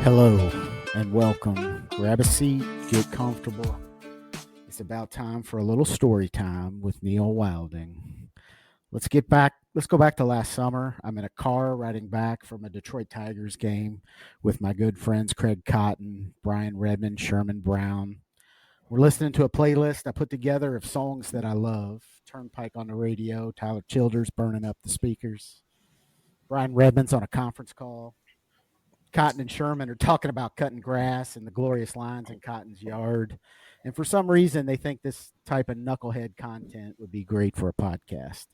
Hello and welcome. Grab a seat, get comfortable. It's about time for a little story time with Neil Wilding. Let's go back to last summer. I'm in a car riding back from a Detroit Tigers game with my good friends Craig Cotton, Brian Redmond, Sherman Brown. We're listening to a playlist I put together of songs that I love. Turnpike on the radio, Tyler Childers burning up the speakers. Brian Redmond's on a conference call. Cotton and Sherman are talking about cutting grass and the glorious lines in Cotton's yard. And for some reason, they think this type of knucklehead content would be great for a podcast.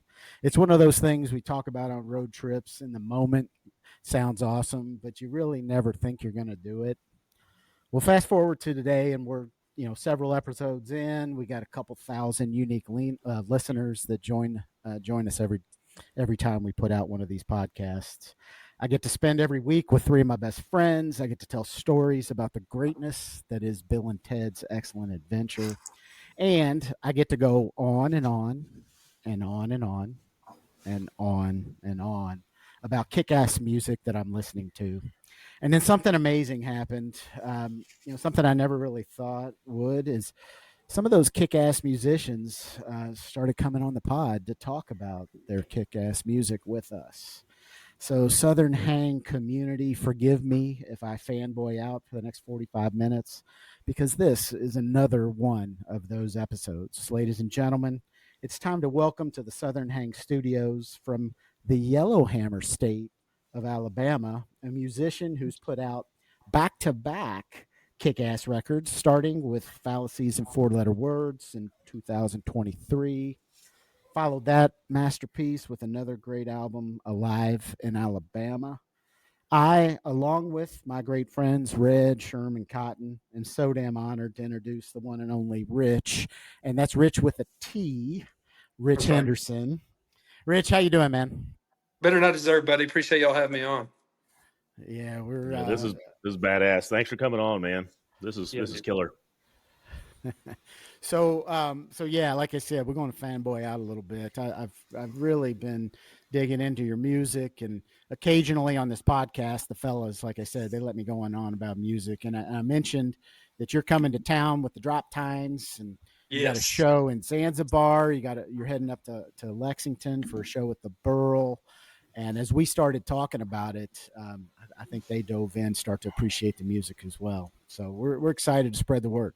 It's one of those things we talk about on road trips. In the moment, sounds awesome, but you really never think you're going to do it. Well, fast forward to today, and we're several episodes in. We got a couple thousand unique listeners that join us every time we put out one of these podcasts. I get to spend every week with three of my best friends. I get to tell stories about the greatness that is Bill and Ted's Excellent Adventure. And I get to go on and on and on and on and on and on about kick-ass music that I'm listening to. And then something amazing happened. Something I never really thought would is some of those kick-ass musicians started coming on the pod to talk about their kick-ass music with us. So Southern Hang community, forgive me if I fanboy out for the next 45 minutes, because this is another one of those episodes. Ladies and gentlemen, it's time to welcome to the Southern Hang studios from the Yellowhammer state of Alabama, a musician who's put out back-to-back kick-ass records, starting with Fallacies and Four-Letter Words in 2023. Followed that masterpiece with another great album, Alive in Alabama. I, along with my great friends, Red, Sherman, Cotton, am so damn honored to introduce the one and only Ritch, and that's Ritch with a T, Ritch Henderson. Ritch, how you doing, man? Better not deserve, buddy. Appreciate y'all having me on. Yeah, we're this is badass. Thanks for coming on, man. This is killer. So yeah, like I said, we're going to fanboy out a little bit. I've really been digging into your music, and occasionally on this podcast, the fellas, like I said, they let me go on about music. And I mentioned that you're coming to town with the Drop Tines, and you got a show in Zanzibar. You're heading up to Lexington for a show with the Burl. And as we started talking about it, I think they dove in, start to appreciate the music as well. So we're excited to spread the word.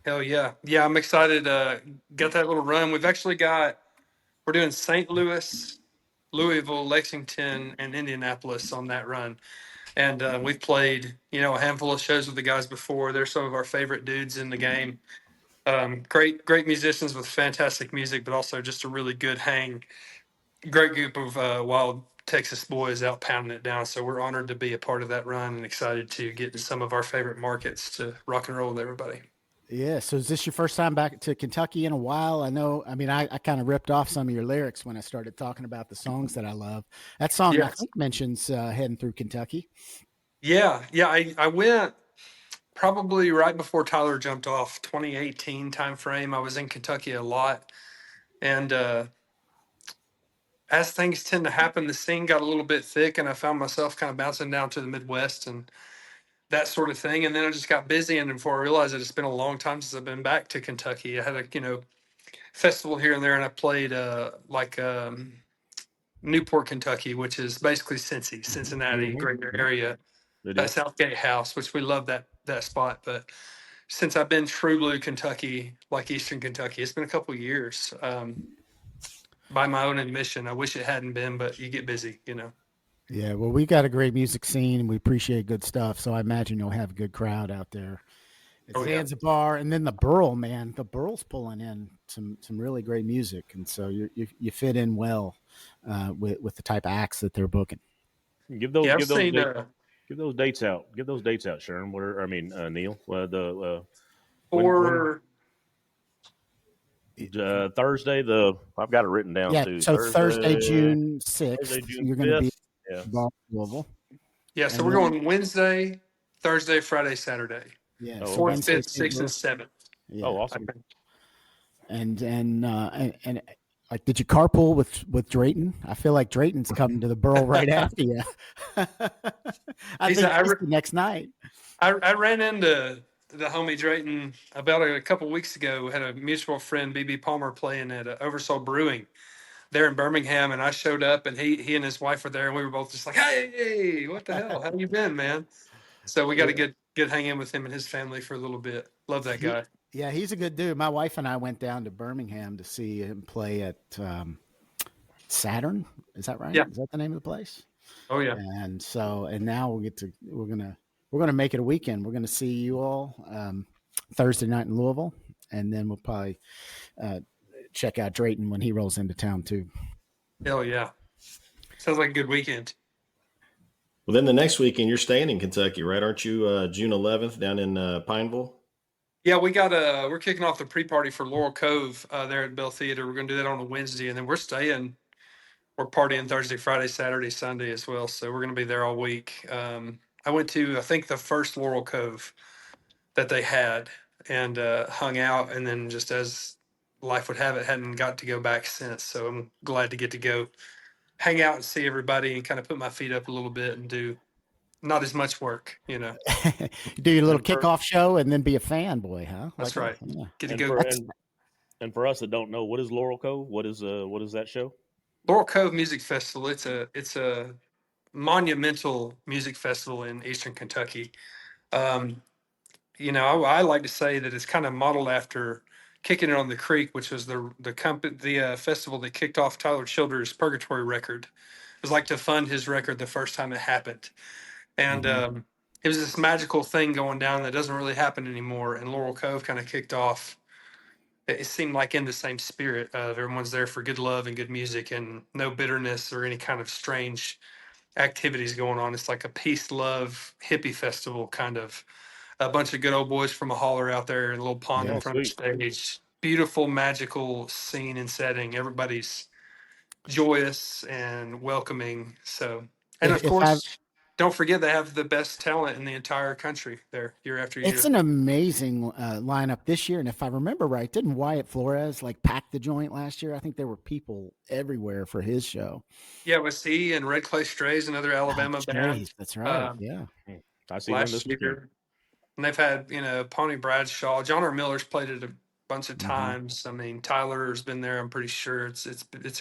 Hell yeah. Yeah, I'm excited. Got that little run. We're doing St. Louis, Louisville, Lexington, and Indianapolis on that run. And we've played, a handful of shows with the guys before. They're some of our favorite dudes in the game. Great musicians with fantastic music, but also just a really good hang. Great group of wild Texas boys out pounding it down. So we're honored to be a part of that run and excited to get to some of our favorite markets to rock and roll with everybody. Yeah. So is this your first time back to Kentucky in a while? I kind of ripped off some of your lyrics when I started talking about the songs that I love. That song, I think, mentions heading through Kentucky. Yeah. I went probably right before Tyler jumped off, 2018 timeframe. I was in Kentucky a lot. And as things tend to happen, the scene got a little bit thick, and I found myself kind of bouncing down to the Midwest and that sort of thing. And then I just got busy, and before I realized it, it's been a long time since I've been back to Kentucky. I had a festival here and there, and I played Newport, Kentucky, which is basically Cincinnati, greater area. Southgate House, which we love that spot. But since I've been true blue Kentucky, like Eastern Kentucky, it's been a couple of years. By my own admission, I wish it hadn't been, but you get busy, Yeah, well, we got a great music scene, and we appreciate good stuff. So I imagine you'll have a good crowd out there. It's Zanzibar, and then the Burl, man. The Burl's pulling in some really great music, and so you fit in well with the type of acts that they're booking. Give those dates out. Give those dates out, Sharon. Neil. Thursday. I've got it written down too. So Thursday, June 6th, you're going to be at Louisville. Yeah, so we're going Wednesday, Thursday, Friday, Saturday. Yeah, 4th, 5th, 6th, and 7th. Yeah. Oh, awesome! And Like, did you carpool with Drayton? I feel like Drayton's coming to the Burl right after you. I He's think I, he's the next night. I ran into the homie Drayton about a couple weeks ago. We had a mutual friend, BB Palmer, playing at Oversoul Brewing there in Birmingham, and I showed up, and he and his wife were there, and we were both just like, "Hey, what the hell? How you been, man?" So we got to Yeah. get hang in with him and his family for a little bit. Love that He, guy. yeah, he's a good dude. My wife and I went down to Birmingham to see him play at Saturn. Is that right? Yeah. Is that the name of the place? Oh yeah. And now we're gonna make it a weekend. We're gonna see you all Thursday night in Louisville, and then we'll probably uh, check out Drayton when he rolls into town too. Hell yeah. Sounds like a good weekend. Well, then the next weekend you're staying in Kentucky, right? Aren't you June 11th down in Pineville? Yeah, we're kicking off the pre-party for Laurel Cove there at Bell Theater. We're going to do that on a Wednesday, and then we're partying Thursday, Friday, Saturday, Sunday as well. So we're going to be there all week. I went to, I think, the first Laurel Cove that they had and hung out, and then just as life would have it, hadn't got to go back since. So I'm glad to get to go hang out and see everybody and kind of put my feet up a little bit and do not as much work, you know. Do your little And for- kickoff show and then be a fanboy, huh? That's right. Yeah. Get to And go. for, and for us that don't know, what is Laurel Cove? What is that show? Laurel Cove Music Festival. It's a monumental music festival in Eastern Kentucky. Um, I like to say that it's kind of modeled after Kicking It on the Creek, which was the festival that kicked off Tyler Childers' Purgatory record. It was like to fund his record the first time it happened, and it was this magical thing going down that doesn't really happen anymore. And Laurel Cove kind of kicked off. It seemed like in the same spirit of everyone's there for good love and good music and no bitterness or any kind of strange activities going on. It's like a peace, love, hippie festival kind of. A bunch of good old boys from a holler out there and a little pond in front of the stage. Beautiful, magical scene and setting. Everybody's joyous and welcoming. So, and of course, don't forget they have the best talent in the entire country there year after year. It's an amazing lineup this year, and if I remember right, didn't Wyatt Flores like pack the joint last year? I think there were people everywhere for his show. Yeah, it was he and Red Clay Strays, another Alabama band. That's right. Yeah, I see them this year. And they've had, Pony Bradshaw, John R. Miller's played it a bunch of times. I mean, Tyler's been there. I'm pretty sure it's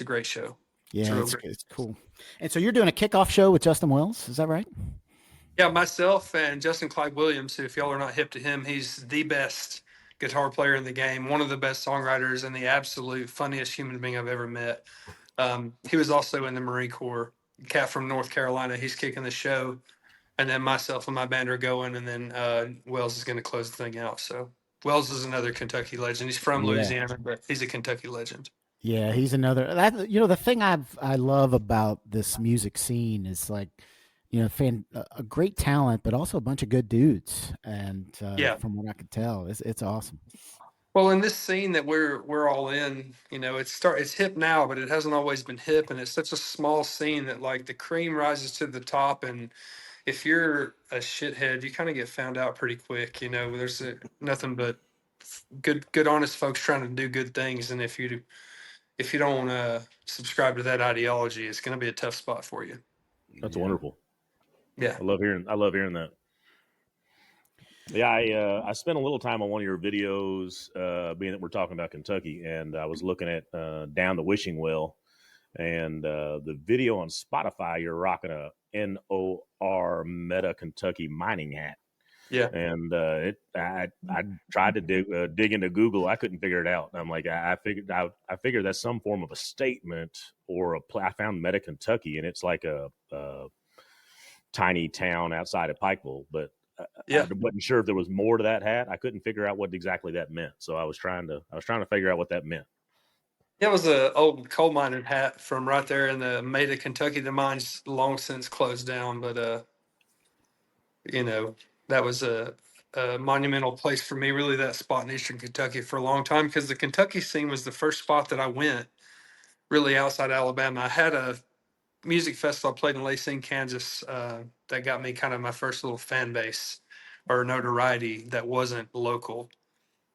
a great show. Yeah, it's cool. And so you're doing a kickoff show with Justin Wells, is that right? Yeah, myself and Justin Clyde Williams, who, if y'all are not hip to him, he's the best guitar player in the game, one of the best songwriters, and the absolute funniest human being I've ever met. He was also in the Marine Corps, cat from North Carolina. He's kicking the show. And then myself and my band are going, and then Wells is going to close the thing out. So Wells is another Kentucky legend. He's from Louisiana, but he's a Kentucky legend. Yeah, he's another. The thing I love about this music scene is like, a great talent, but also a bunch of good dudes. And from what I could tell, it's awesome. Well, in this scene that we're all in, it's hip now, but it hasn't always been hip, and it's such a small scene that like the cream rises to the top, and if you're a shithead, you kind of get found out pretty quick. There's nothing but good, honest folks trying to do good things, and if you don't subscribe to that ideology, it's going to be a tough spot for you. That's wonderful. Yeah, I love hearing that. Yeah, I spent a little time on one of your videos, being that we're talking about Kentucky, and I was looking at Down the Wishing Well, and the video on Spotify. You're rocking a NOR Meta Kentucky mining hat. Yeah, and I tried to dig into Google. I couldn't figure it out. I'm like, I figured that's some form of a statement or I found Meta Kentucky, and it's like a tiny town outside of Pikeville, but I wasn't sure if there was more to that hat. I couldn't figure out what exactly that meant, so I was trying to figure out what that meant. Yeah, it was an old coal mining hat from right there in the Meta, Kentucky. The mine's long since closed down, but that was a monumental place for me, really, that spot in Eastern Kentucky for a long time, because the Kentucky scene was the first spot that I went really outside Alabama. I had a music festival I played in Lacey, Kansas, that got me kind of my first little fan base or notoriety that wasn't local.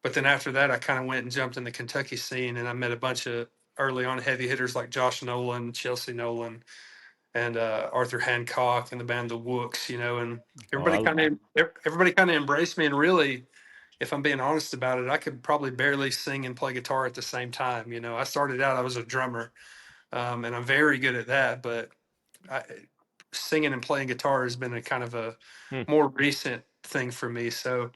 But then after that, I kind of went and jumped in the Kentucky scene, and I met a bunch of early on heavy hitters like Josh Nolan, Chelsea Nolan, and Arthur Hancock and the band The Wooks, and Oh, everybody kind of embraced me. And really, if I'm being honest about it, I could probably barely sing and play guitar at the same time. I started out, I was a drummer, and I'm very good at that, but I, singing and playing guitar has been a kind of a hmm. more recent thing for me. So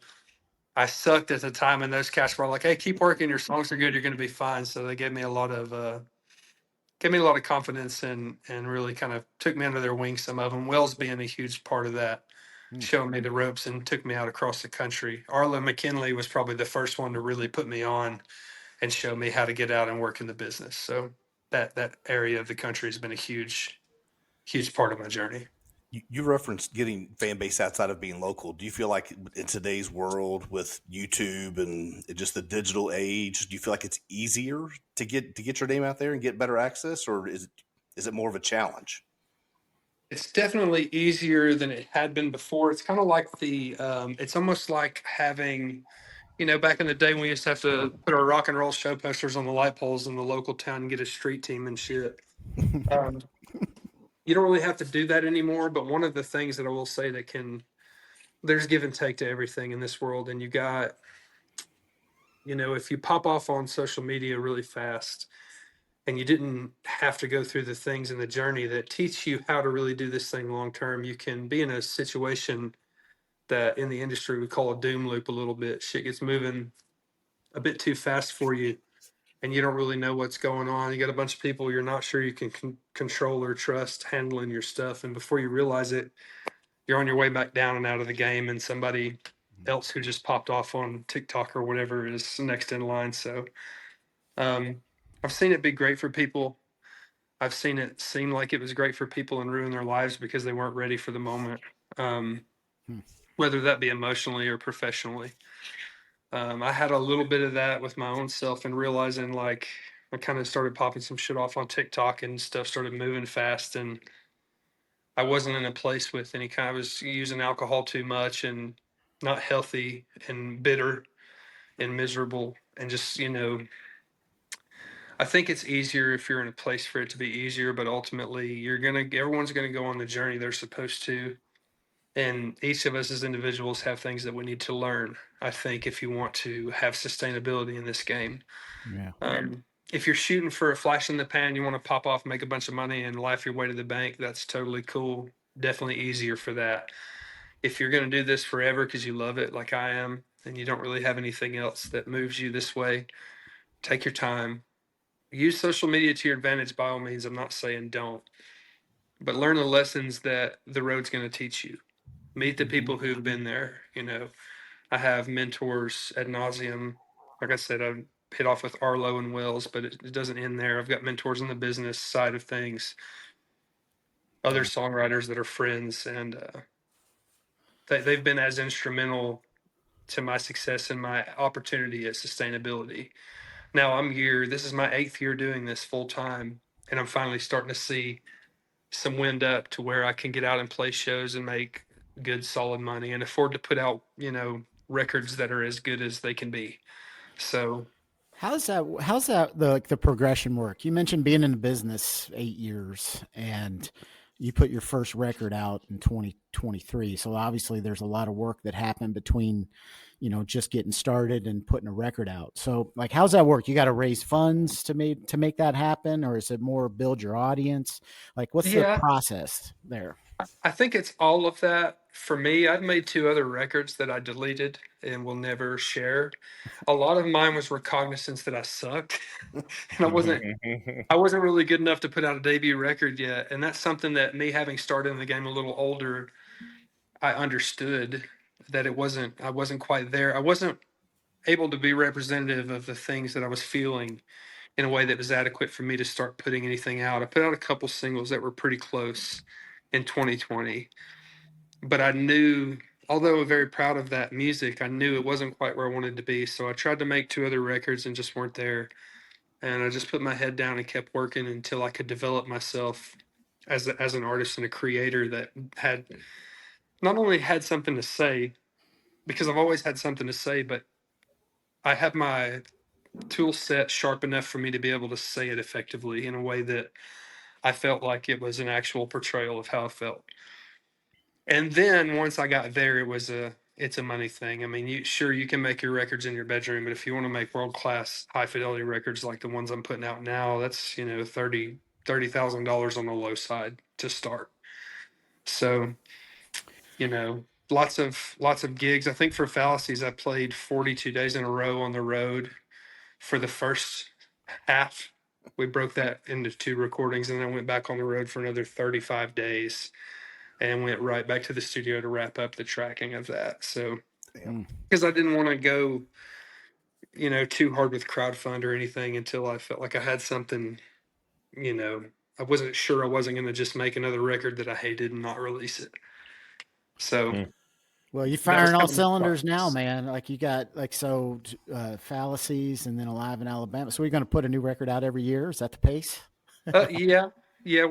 I sucked at the time, and those cats were like, "Hey, keep working. Your songs are good. You're going to be fine." So they gave me a lot of confidence and really kind of took me under their wing. Some of them, Wells being a huge part of that, Hmm. showing me the ropes and took me out across the country. Arlo McKinley was probably the first one to really put me on and show me how to get out and work in the business. So that area of the country has been a huge part of my journey. You referenced getting fan base outside of being local. Do you feel like in today's world with YouTube and just the digital age, do you feel like it's easier to get your name out there and get better access, or is it more of a challenge? It's definitely easier than it had been before. It's kind of like it's almost like having, back in the day when we used to have to put our rock and roll show posters on the light poles in the local town and get a street team and shit. Um, you don't really have to do that anymore. But one of the things that I will say there's give and take to everything in this world. And if you pop off on social media really fast and you didn't have to go through the things in the journey that teach you how to really do this thing long term, you can be in a situation that in the industry we call a doom loop a little bit. Shit gets moving a bit too fast for you and you don't really know what's going on. You got a bunch of people you're not sure you can control or trust handling your stuff. And before you realize it, you're on your way back down and out of the game, and somebody else who just popped off on TikTok or whatever is next in line. So um, I've seen it be great for people. I've seen it seem like it was great for people and ruin their lives because they weren't ready for the moment, um, Hmm. whether that be emotionally or professionally. I had a little bit of that with my own self and realizing like I kind of started popping some shit off on TikTok and stuff started moving fast and I wasn't in a place with any kind. I was using alcohol too much and not healthy and bitter and miserable and just I think it's easier if you're in a place for it to be easier, but ultimately everyone's gonna go on the journey they're supposed to. And each of us as individuals have things that we need to learn, I think, if you want to have sustainability in this game. Yeah. If you're shooting for a flash in the pan, you want to pop off, make a bunch of money, and laugh your way to the bank, that's totally cool. Definitely easier for that. If you're going to do this forever because you love it, like I am, and you don't really have anything else that moves you this way, take your time. Use social media to your advantage by all means. I'm not saying don't, but learn the lessons that the road's going to teach you. Meet the people who've been there. I have mentors ad nauseum. Like I said, I've hit off with Arlo and Wells, but it doesn't end there. I've got mentors in the business side of things, other songwriters that are friends, and they've been as instrumental to my success and my opportunity at sustainability. Now I'm here. This is my 8th year doing this full time, and I'm finally starting to see some wind up to where I can get out and play shows and make good, solid money and afford to put out, records that are as good as they can be. So How's that the progression work? You mentioned being in the business 8 years and you put your first record out in 2023. So obviously there's a lot of work that happened between, just getting started and putting a record out. So like how's that work? You got to raise funds to make that happen, or is it more build your audience? Like what's the yeah, process there? I think it's all of that. For me, I've made 2 other records that I deleted and will never share. A lot of mine was recognizance that I sucked, and I wasn't really good enough to put out a debut record yet. And that's something that me having started in the game a little older, I understood that I wasn't quite there. I wasn't able to be representative of the things that I was feeling in a way that was adequate for me to start putting anything out. I put out a couple singles that were pretty close in 2020, but I knew, although I'm very proud of that music, I knew it wasn't quite where I wanted to be. So I tried to make 2 other records and just weren't there. And I just put my head down and kept working until I could develop myself as an artist and a creator that had not only had something to say, because I've always had something to say, but I have my tool set sharp enough for me to be able to say it effectively in a way that I felt like it was an actual portrayal of how I felt. And then once I got there, it's a money thing. I mean, you can make your records in your bedroom, but if you want to make world class high fidelity records like the ones I'm putting out now, that's $30,000 on the low side to start. So lots of gigs. I think for Fallacies, I played 42 days in a row on the road for the first half. We broke that into 2 recordings, and then I went back on the road for another 35 days and went right back to the studio to wrap up the tracking of that. So, because I didn't want to go, too hard with crowdfund or anything until I felt like I had something, I wasn't sure I wasn't going to just make another record that I hated and not release it. So, Well, you're that was firing all kind of my cylinders now, process. man. Like you got Fallacies and then Alive in Alabama. So we're going to put a new record out every year. Is that the pace? Yeah, Yeah.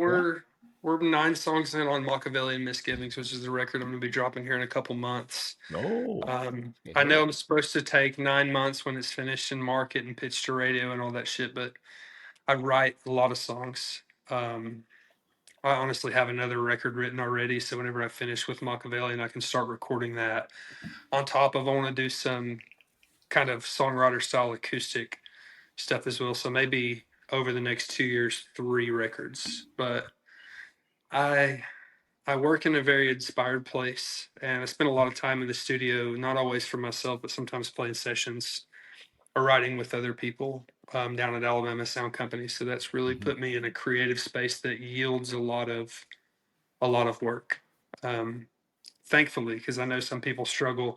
we're 9 songs in on Machiavellian Misgivings, which is the record I'm going to be dropping here in a couple months. Oh, I know I'm supposed to take 9 months when it's finished and market and pitch to radio and all that shit, but I write a lot of songs. I honestly have another record written already, so whenever I finish with Machiavellian, I can start recording that. On top of, I want to do some kind of songwriter style acoustic stuff as well. So maybe over the next 2 years, 3 records. But I I work in a very inspired place, and I spend a lot of time in the studio, not always for myself, but sometimes playing sessions or writing with other people down at Alabama Sound Company. So that's really put me in a creative space that yields a lot of work. Um, Thankfully, because I know some people struggle,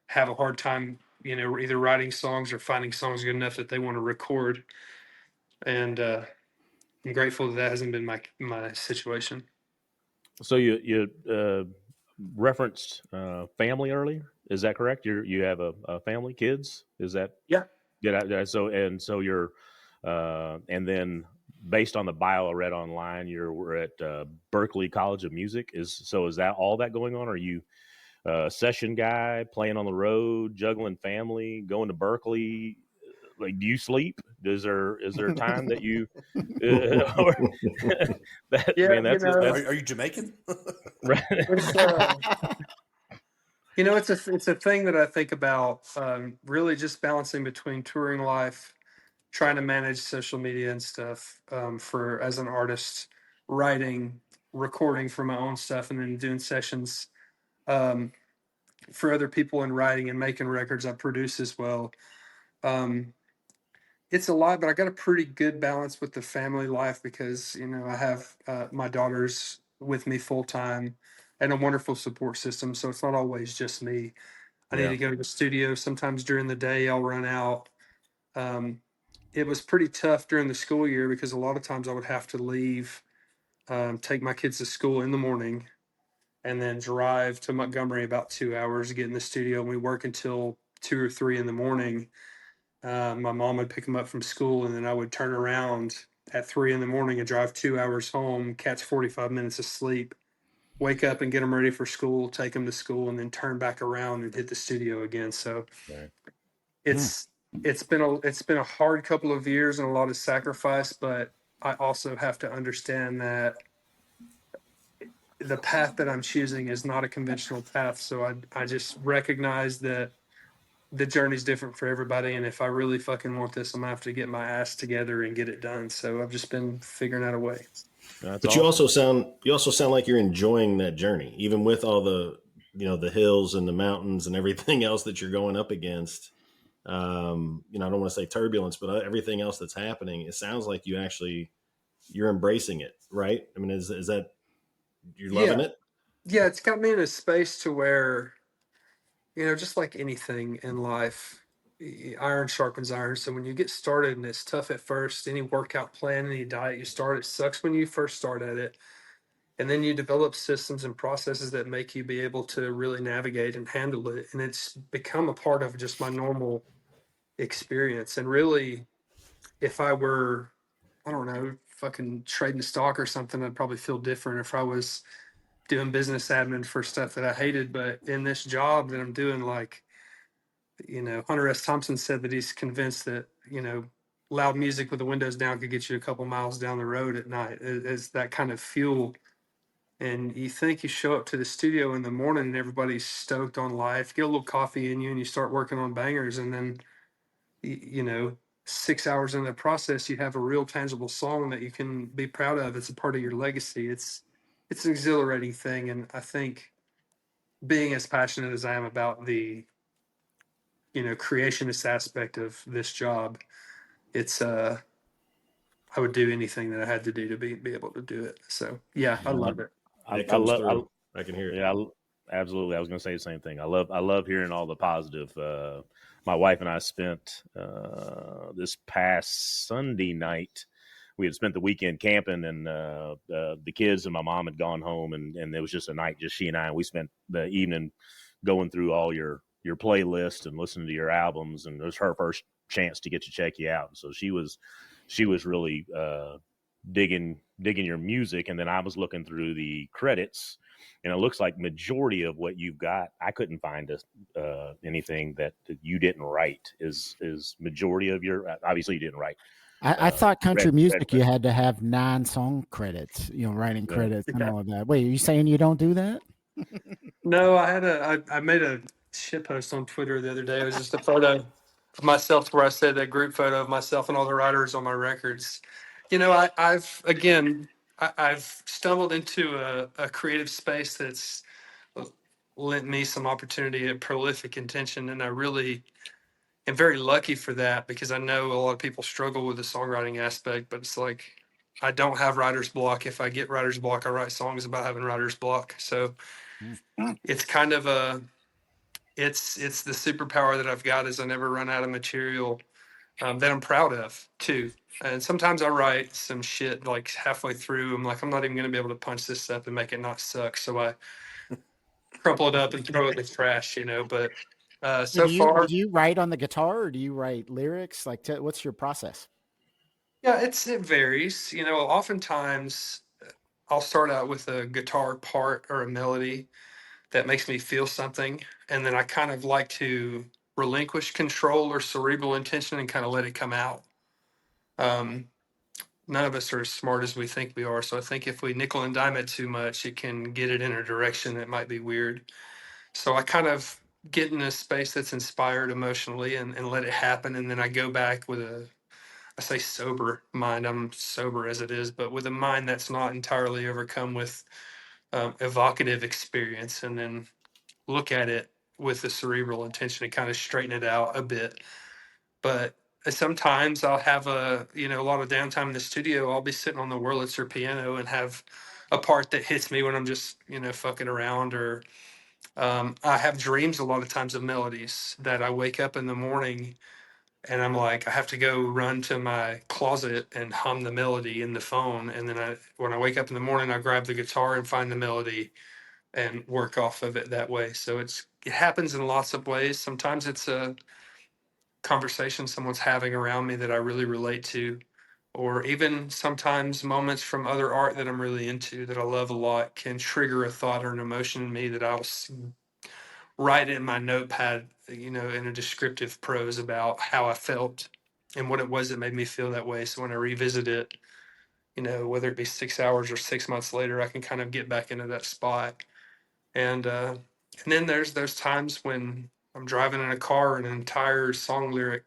have a hard time, either writing songs or finding songs good enough that they want to record. And I'm grateful that hasn't been my situation. so you referenced family earlier. Is that correct? You have a family, kids? Is that Yeah. so you're and then based on the bio I read online, we're at Berkeley College of Music. Is that all that going on? Are you a session guy playing on the road, juggling family, going to Berkeley? Like, do you sleep? Is there time that you? Or, that Yeah, man, that's Are you Jamaican? right. it's it's a thing that I think about. Really, just balancing between touring life, trying to manage social media and stuff for as an artist, writing, recording for my own stuff, and then doing sessions um, for other people and writing and making records I produce as well. Um, it's a lot, but I got a pretty good balance with the family life because I have my daughters with me full time and a wonderful support system. So it's not always just me. I need Yeah. to go to the studio. Sometimes during the day, I'll run out. Um, it was pretty tough during the school year because a lot of times I would have to leave, take my kids to school in the morning, and then drive to Montgomery about 2 hours to get in the studio. And we work until 2 or 3 in the morning. My mom would pick them up from school, and then I would turn around at 3 in the morning and drive 2 hours home, catch 45 minutes of sleep, wake up and get them ready for school, take them to school, and then turn back around and hit the studio again. So Right. it's it's been a hard couple of years and a lot of sacrifice, but I also have to understand that the path that I'm choosing is not a conventional path. So I just recognize that the journey's different for everybody, and if I really fucking want this, I'm gonna have to get my ass together and get it done. So I've just been figuring out a way. That's But awesome. you also sound like you're enjoying that journey, even with all the the hills and the mountains and everything else that you're going up against. I don't want to say turbulence, but everything else that's happening. It sounds like you're embracing it, right? I mean, is that you're loving Yeah, it? yeah, it's got me in a space to where just like anything in life, iron sharpens iron. So when you get started and it's tough at first, any workout plan, any diet you start, it sucks when you first start at it. And then you develop systems and processes that make you be able to really navigate and handle it. And it's become a part of just my normal experience. And really, if I were, I don't know, fucking trading stock or something, I'd probably feel different if I was doing business admin for stuff that I hated. But in this job that I'm doing, like, Hunter S. Thompson said that he's convinced that, loud music with the windows down could get you a couple miles down the road at night as that kind of fuel. And you think you show up to the studio in the morning and everybody's stoked on life, get a little coffee in you, and you start working on bangers. And then, 6 hours in the process, you have a real tangible song that you can be proud of. It's a part of your legacy. It's an exhilarating thing. And I think being as passionate as I am about the, creationist aspect of this job, it's, I would do anything that I had to do to be able to do it. So yeah, I love it. It I comes love. through. I can hear it. Yeah, absolutely. I was going to say the same thing. I love hearing all the positive. My wife and I spent this past Sunday night. We had spent the weekend camping, and the kids and my mom had gone home, and it was just a night, just she and I. And we spent the evening going through all your playlist and listening to your albums, and it was her first chance to get to check you out. So she was really digging your music, and then I was looking through the credits, and it looks like majority of what you've got, I couldn't find anything that you didn't write. Is majority of your, obviously you didn't write. I thought country music you credits. had to have 9 song credits, writing Yeah. credits and Yeah. all of that. Wait, are you saying you don't do that? No, I made a shit post on Twitter the other day. It was just a photo of myself where I said that group photo of myself and all the writers on my records. I've stumbled into a creative space that's lent me some opportunity at prolific intention, and I really am very lucky for that because I know a lot of people struggle with the songwriting aspect, but it's like I don't have writer's block. If I get writer's block, I write songs about having writer's block. So it's kind of it's the superpower that I've got is I never run out of material that I'm proud of too. And sometimes I write some shit like halfway through. I'm like, I'm not even going to be able to punch this up and make it not suck. So I crumple it up and throw it in the trash, But So so far, do you write on the guitar or do you write lyrics? Like, what's your process? yeah, it varies. Oftentimes I'll start out with a guitar part or a melody that makes me feel something, and then I kind of like to relinquish control or cerebral intention and kind of let it come out. Um, None of us are as smart as we think we are, so I think if we nickel and dime it too much, it can get it in a direction that might be weird. So I kind of get in a space that's inspired emotionally and let it happen, and then I go back with I say sober mind. I'm sober as it is, but with a mind that's not entirely overcome with evocative experience, and then look at it with the cerebral intention to kind of straighten it out a bit. But sometimes I'll have a lot of downtime in the studio. I'll be sitting on the Wurlitzer piano and have a part that hits me when I'm just, fucking around, or I have dreams a lot of times of melodies that I wake up in the morning and I'm like, I have to go run to my closet and hum the melody in the phone. And then when I wake up in the morning, I grab the guitar and find the melody and work off of it that way. So it happens in lots of ways. Sometimes it's a conversation someone's having around me that I really relate to, or even sometimes moments from other art that I'm really into that I love a lot can trigger a thought or an emotion in me that I'll write in my notepad, in a descriptive prose about how I felt and what it was that made me feel that way. So when I revisit it, whether it be 6 hours or 6 months later, I can kind of get back into that spot. And then there's those times when I'm driving in a car and an entire song lyric,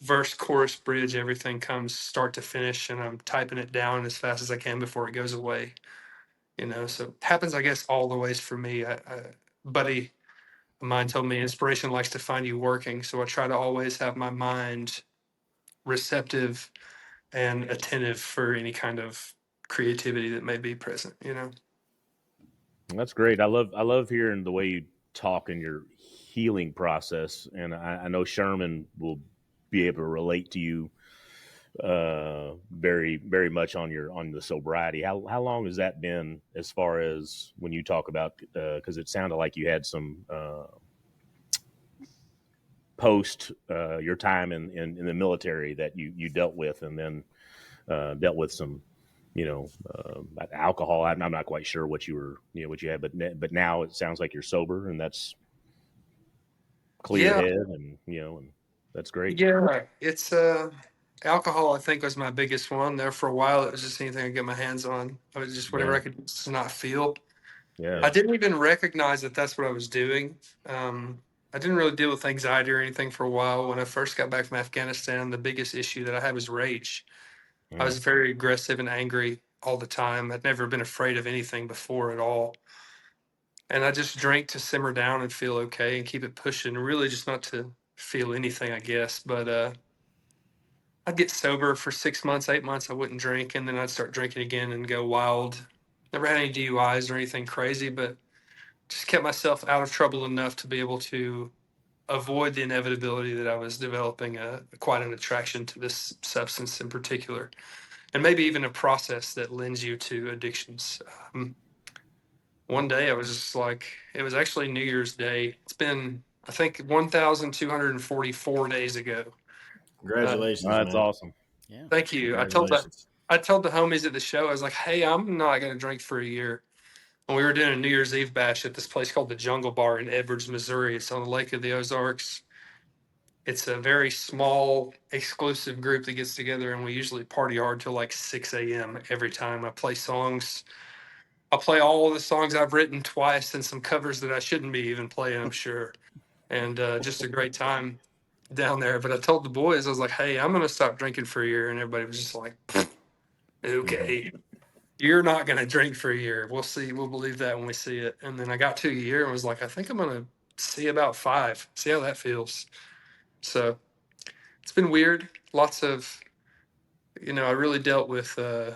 verse, chorus, bridge, everything comes start to finish, and I'm typing it down as fast as I can before it goes away. So it happens, I guess, all the ways for me. Buddy of mine told me inspiration likes to find you working, so I try to always have my mind receptive and attentive for any kind of creativity that may be present. That's great. I love hearing the way you talk in your healing process, and I know Sherman will be able to relate to you very very much on the sobriety. How long has that been, as far as when you talk about, because it sounded like you had some post your time in the military that you dealt with, and then dealt with some alcohol. I'm not quite sure what you had, but now it sounds like you're sober, and that's clear Yeah. head, and. That's great. Yeah, it's alcohol. I think was my biggest one. There for a while, it was just anything I could get my hands on. I was just whatever Yeah. I could just not feel. Yeah. I didn't even recognize that that's what I was doing. I didn't really deal with anxiety or anything for a while. When I first got back from Afghanistan, the biggest issue that I had was rage. I was very aggressive and angry all the time. I'd never been afraid of anything before at all. And I just drank to simmer down and feel okay and keep it pushing, really just not to feel anything, I guess. But I'd get sober for 6 months, 8 months. I wouldn't drink, and then I'd start drinking again and go wild. Never had any DUIs or anything crazy, but just kept myself out of trouble enough to be able to avoid the inevitability that I was developing quite an attraction to this substance in particular, and maybe even a process that lends you to addictions. One day I was just like, it was actually New Year's Day. It's been, I think, 1,244 days ago. Congratulations, That's man. awesome. Yeah. Thank you. Congratulations. I told the homies at the show, I was like, hey, I'm not going to drink for a year. And we were doing a New Year's Eve bash at this place called the Jungle Bar in Edwards, Missouri. It's on the Lake of the Ozarks. It's a very small, exclusive group that gets together, and we usually party hard till like 6 a.m. every time. I play songs. I'll play all of the songs I've written twice and some covers that I shouldn't be even playing, I'm sure. And just a great time down there. But I told the boys, I was like, hey, I'm going to stop drinking for a year. And everybody was just like, okay, you're not going to drink for a year. We'll see. We'll believe that when we see it. And then I got to a year and was like, I think I'm going to see about 5, see how that feels. So it's been weird. Lots of, I really dealt with, I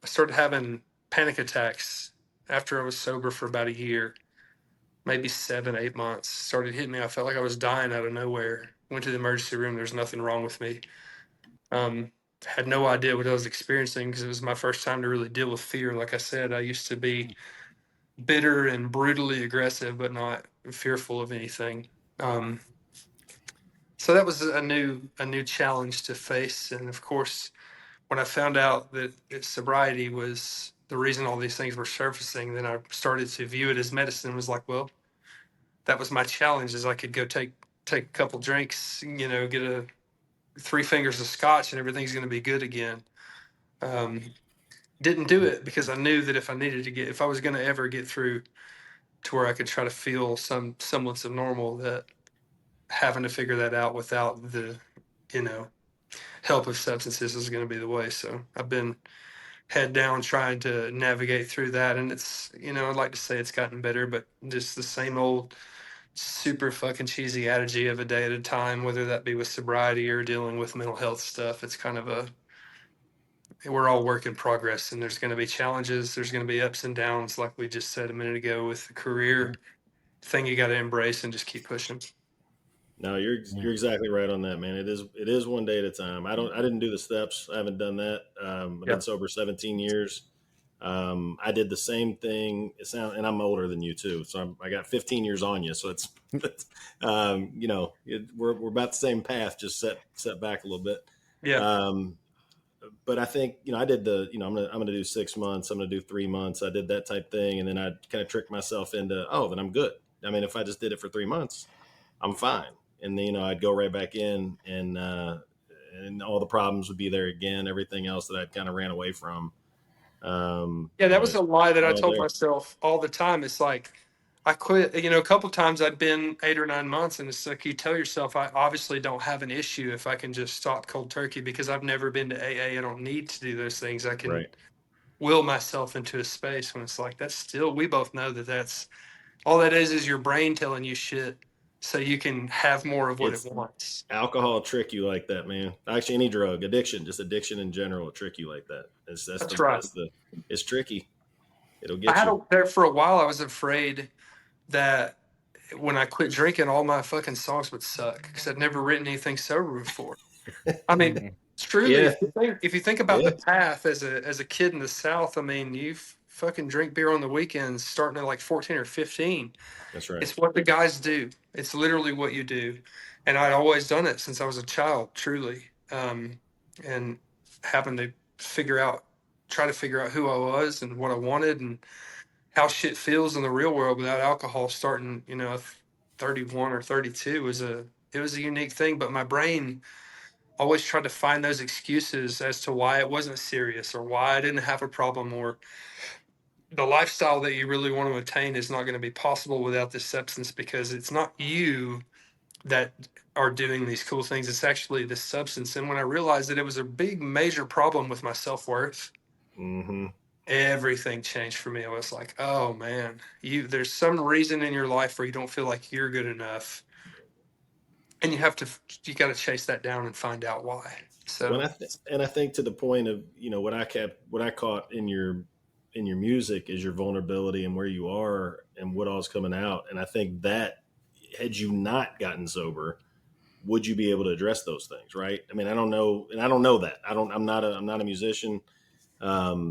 started having panic attacks after I was sober for about a year, maybe 7, 8 months. Started hitting me. I felt like I was dying out of nowhere. Went to the emergency room. There's nothing wrong with me. Had no idea what I was experiencing because it was my first time to really deal with fear. Like I said, I used to be bitter and brutally aggressive, but not fearful of anything. So that was a new challenge to face. And of course, when I found out that sobriety was the reason all these things were surfacing, then I started to view it as medicine. And was like, well, that was my challenge: is I could go take a couple drinks, get 3 fingers of scotch, and everything's going to be good again. Didn't do it because I knew that if I was going to ever get through to where I could try to feel some semblance of normal, that having to figure that out without the, help of substances is going to be the way. So I've been head down trying to navigate through that. And it's, I'd like to say it's gotten better, but just the same old super fucking cheesy adage of a day at a time, whether that be with sobriety or dealing with mental health stuff. It's kind of we're all work in progress, and there's going to be challenges. There's going to be ups and downs, like we just said a minute ago with the career thing. You got to embrace and just keep pushing. No, you're exactly right on that, man. It is one day at a time. I didn't do the steps. I haven't done that. I've been sober 17 years. I did the same thing. And I'm older than you too, so I got 15 years on you. So it's we're about the same path, just set back a little bit. Yeah. But I think I did I'm gonna do 6 months. I'm gonna do 3 months. I did that type thing, and then I kind of tricked myself into then I'm good. I mean, if I just did it for 3 months, I'm fine. And then, I'd go right back in and all the problems would be there again. Everything else that I'd kind of ran away from. That was a lie that I told myself all the time. It's like, I quit, a couple of times I'd been 8 or 9 months, and it's like, you tell yourself, I obviously don't have an issue if I can just stop cold turkey because I've never been to AA. I don't need to do those things. I can will myself into a space when it's like, we both know that's all that is your brain telling you shit so you can have more of what it wants. Alcohol will trick you like that, man. Actually, any drug, just addiction in general will trick you like that. That's right. It's tricky. It'll get you. There for a while, I was afraid that when I quit drinking, all my fucking songs would suck because I'd never written anything sober before. I mean, it's truly, if you think about the path as a kid in the South, I mean, you fucking drink beer on the weekends starting at like 14 or 15. That's right. It's what the guys do. It's literally what you do. And I'd always done it since I was a child, truly. And having to try to figure out who I was and what I wanted and how shit feels in the real world without alcohol starting, 31 or 32 was a It was a unique thing, but my brain always tried to find those excuses as to why it wasn't serious or why I didn't have a problem, or the lifestyle that you really want to attain is not going to be possible without this substance, because it's not you that are doing these cool things. It's actually the substance. And when I realized that it was a big, major problem with my self-worth, Mm-hmm. everything changed for me. I was like, oh man, there's some reason in your life where you don't feel like you're good enough. And you got to chase that down and find out why. So And I think to the point of, what I caught in your music is your vulnerability and where you are and what all's coming out. And I think that, had you not gotten sober, would you be able to address those things? Right. I mean, I don't know. And I don't know that. I'm not a musician. I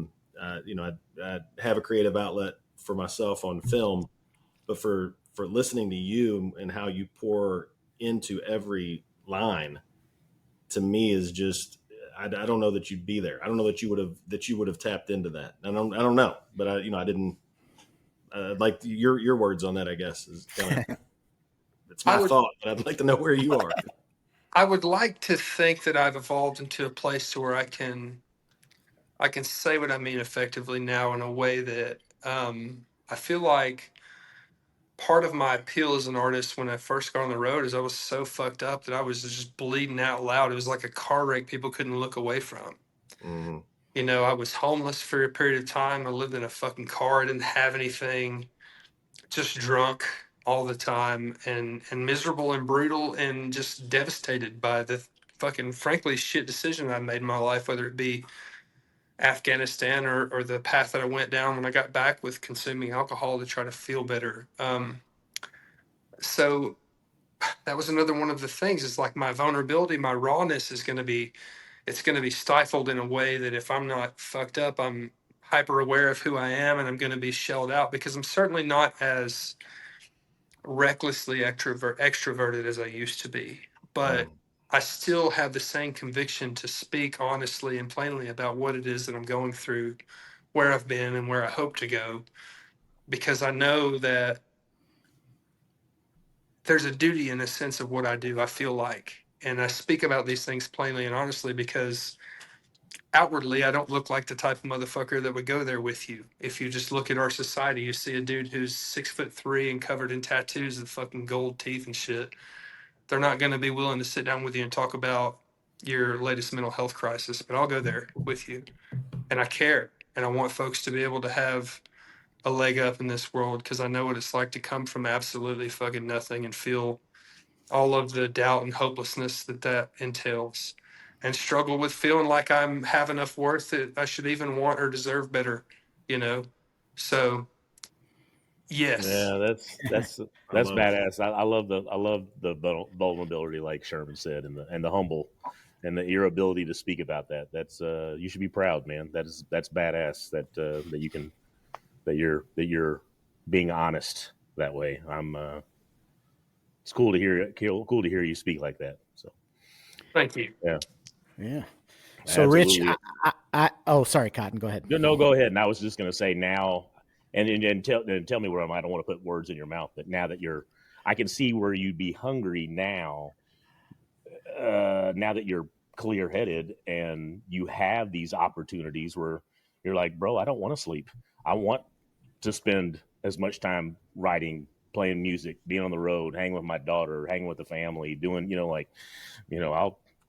have a creative outlet for myself on film, but for listening to you and how you pour into every line, to me is just, I don't know that you'd be there. I don't know that you would have tapped into that. I don't know, but I didn't. Like your words on that, I guess, is kind of, it's my thought, but I'd like to know where you are. I would like to think that I've evolved into a place to where I can say what I mean effectively now in a way that I feel like part of my appeal as an artist when I first got on the road is I was so fucked up that I was just bleeding out loud. It was like a car wreck people couldn't look away from. Mm-hmm. I was homeless for a period of time. I lived in a fucking car. I didn't have anything, just drunk all the time and miserable and brutal and just devastated by the fucking, frankly, shit decision I made in my life, whether it be Afghanistan or the path that I went down when I got back with consuming alcohol to try to feel better. So that was another one of the things, is like my vulnerability, my rawness is going to be, it's going to be stifled in a way that if I'm not fucked up, I'm hyper aware of who I am and I'm going to be shelled out, because I'm certainly not as recklessly extroverted as I used to be. But I still have the same conviction to speak honestly and plainly about what it is that I'm going through, where I've been and where I hope to go, because I know that there's a duty in a sense of what I do, I feel like. And I speak about these things plainly and honestly because outwardly I don't look like the type of motherfucker that would go there with you. If you just look at our society, you see a dude who's 6'3" and covered in tattoos and fucking gold teeth and shit. They're not going to be willing to sit down with you and talk about your latest mental health crisis, but I'll go there with you. And I care. And I want folks to be able to have a leg up in this world, because I know what it's like to come from absolutely fucking nothing and feel all of the doubt and hopelessness that entails, and struggle with feeling like I'm have enough worth that I should even want or deserve better, you know? So yes. Yeah, that's badass. I love the vulnerability, like Sherman said, and the humble, and your ability to speak about that. That's you should be proud, man. That's badass. That you can that you're being honest that way. It's cool to hear. Cool to hear you speak like that. So Thank you. Yeah. So Rich, oh, sorry, Cotton, go ahead. No, go ahead. And I was just going to say now, and tell me where I don't want to put words in your mouth, but now that I can see where you'd be hungry now. Now that you're clear headed and you have these opportunities where you're like, bro, I don't want to sleep. I want to spend as much time writing, playing music, being on the road, hanging with my daughter, hanging with the family, doing,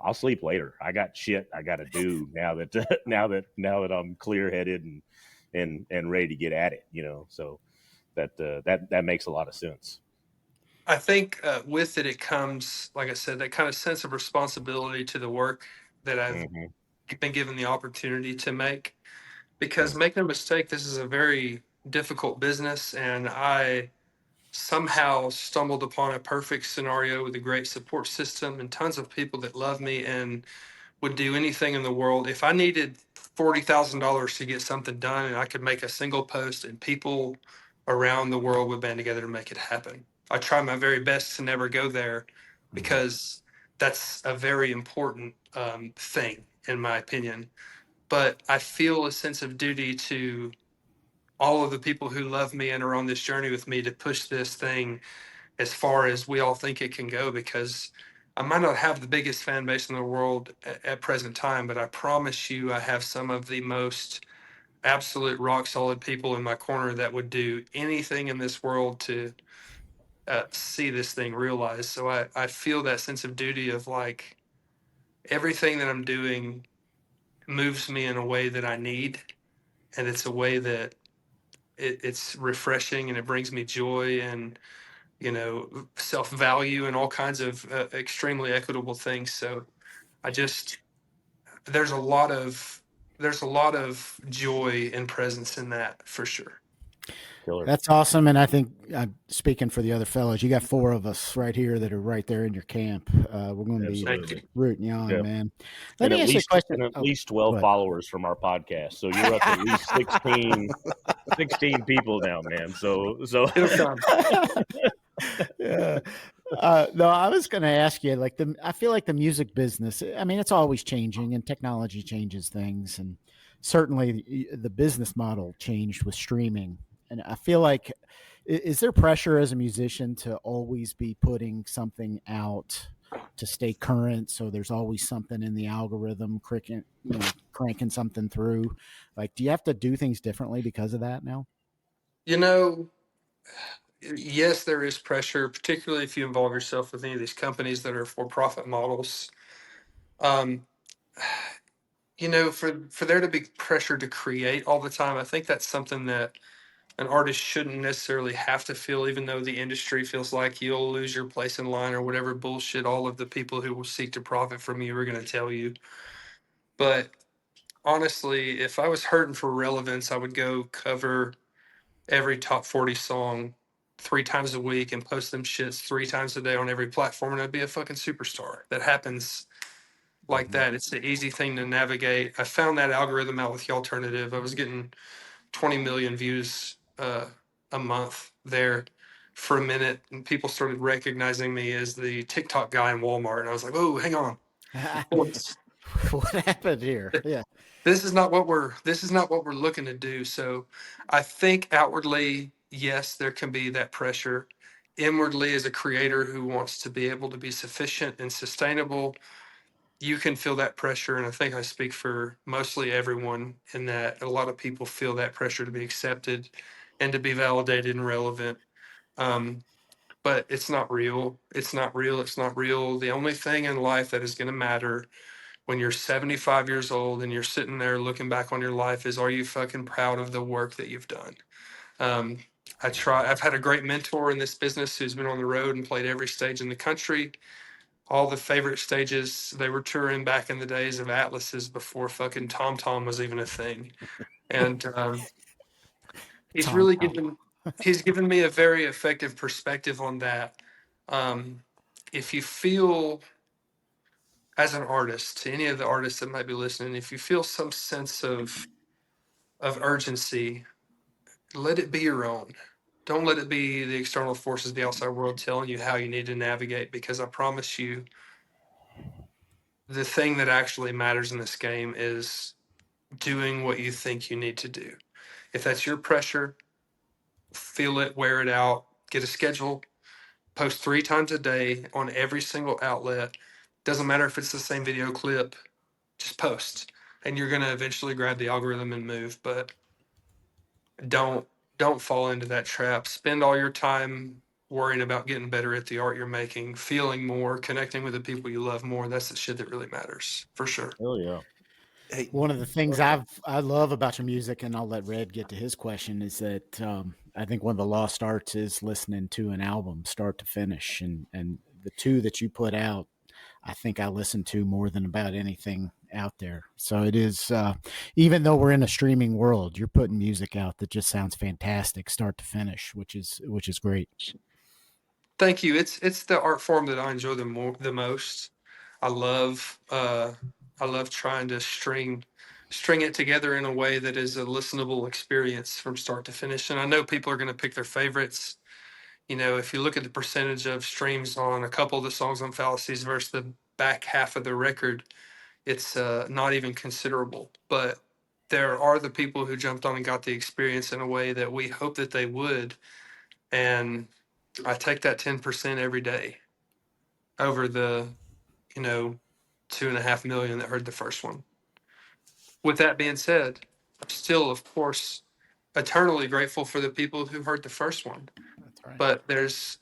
I'll sleep later. I got shit I got to do now that now that I'm clear headed and ready to get at it. So that makes a lot of sense. I think with it comes, like I said, that kind of sense of responsibility to the work that I've been given the opportunity to make. Because make no mistake, this is a very difficult business, and I somehow stumbled upon a perfect scenario with a great support system and tons of people that love me and would do anything in the world. If I needed $40,000 to get something done and I could make a single post and people around the world would band together to make it happen. I try my very best to never go there, because that's a very important thing, in my opinion. But I feel a sense of duty to all of the people who love me and are on this journey with me to push this thing as far as we all think it can go, because I might not have the biggest fan base in the world at present time, but I promise you I have some of the most absolute rock solid people in my corner that would do anything in this world to see this thing realized. So I feel that sense of duty of like everything that I'm doing moves me in a way that I need. And it's a way that it's refreshing and it brings me joy and, self value and all kinds of extremely equitable things. So I just, there's a lot of, there's a lot of joy and presence in that for sure. Killer. That's awesome. And I think I'm speaking for the other fellows. You got 4 of us right here that are right there in your camp. We're going to be Thank you. rooting you on, Yeah. man. Let And me ask you a question. at least 12 followers from our podcast. So you're up at least 16 people now, man. So It'll come. Yeah. No, I was going to ask you, like I feel like the music business, I mean, it's always changing and technology changes things. And certainly the business model changed with streaming. And I feel like, is there pressure as a musician to always be putting something out to stay current? So there's always something in the algorithm, cranking something through. Like, do you have to do things differently because of that now? Yes, there is pressure, particularly if you involve yourself with any of these companies that are for-profit models. Um, for there to be pressure to create all the time, I think that's something that an artist shouldn't necessarily have to feel, even though the industry feels like you'll lose your place in line or whatever bullshit all of the people who will seek to profit from you are going to tell you. But honestly, if I was hurting for relevance, I would go cover every top 40 song 3 times a week and post them shits 3 times a day on every platform, and I'd be a fucking superstar. That happens like that. It's the easy thing to navigate. I found that algorithm out with the alternative. I was getting 20 million views a month there for a minute, and people started recognizing me as the TikTok guy in Walmart, and I was like, "Oh, hang on, What happened here?" Yeah. this is not what we're looking to do." So I think outwardly, yes, there can be that pressure. Inwardly, as a creator who wants to be able to be sufficient and sustainable, you can feel that pressure. And I think I speak for mostly everyone in that a lot of people feel that pressure to be accepted and to be validated and relevant. Um, but it's not real. It's not real. It's not real. The only thing in life that is going to matter when you're 75 years old and you're sitting there looking back on your life is, are you fucking proud of the work that you've done? Um, I've had a great mentor in this business who's been on the road and played every stage in the country. All the favorite stages, they were touring back in the days of atlases before fucking Tom Tom was even a thing. And he's Tom really Tom. he's given me a very effective perspective on that. If you feel, as an artist, to any of the artists that might be listening, if you feel some sense of urgency, let it be your own. Don't let it be the external forces of the outside world telling you how you need to navigate, because I promise you, the thing that actually matters in this game is doing what you think you need to do. If that's your pressure, feel it, wear it out, get a schedule, post 3 times a day on every single outlet. Doesn't matter if it's the same video clip, just post. And you're going to eventually grab the algorithm and move, but don't fall into that trap. Spend all your time worrying about getting better at the art you're making, feeling more, connecting with the people you love more. That's the shit that really matters, for sure. Oh yeah. Hey, One of the things I love about your music, and I'll let Red get to his question, is that I think one of the lost arts is listening to an album start to finish, and the 2 that you put out, I think I listen to more than about anything out there. So it is, even though we're in a streaming world, you're putting music out that just sounds fantastic, start to finish, which is great. Thank you. It's the art form that I enjoy the most. I love trying to string it together in a way that is a listenable experience from start to finish. And I know people are going to pick their favorites. If you look at the percentage of streams on a couple of the songs on Fallacies versus the back half of the record, it's not even considerable. But there are the people who jumped on and got the experience in a way that we hope that they would. And I take that 10% every day over the, 2.5 million that heard the first one. With that being said, I'm still, of course, eternally grateful for the people who heard the first one. That's right. But there's,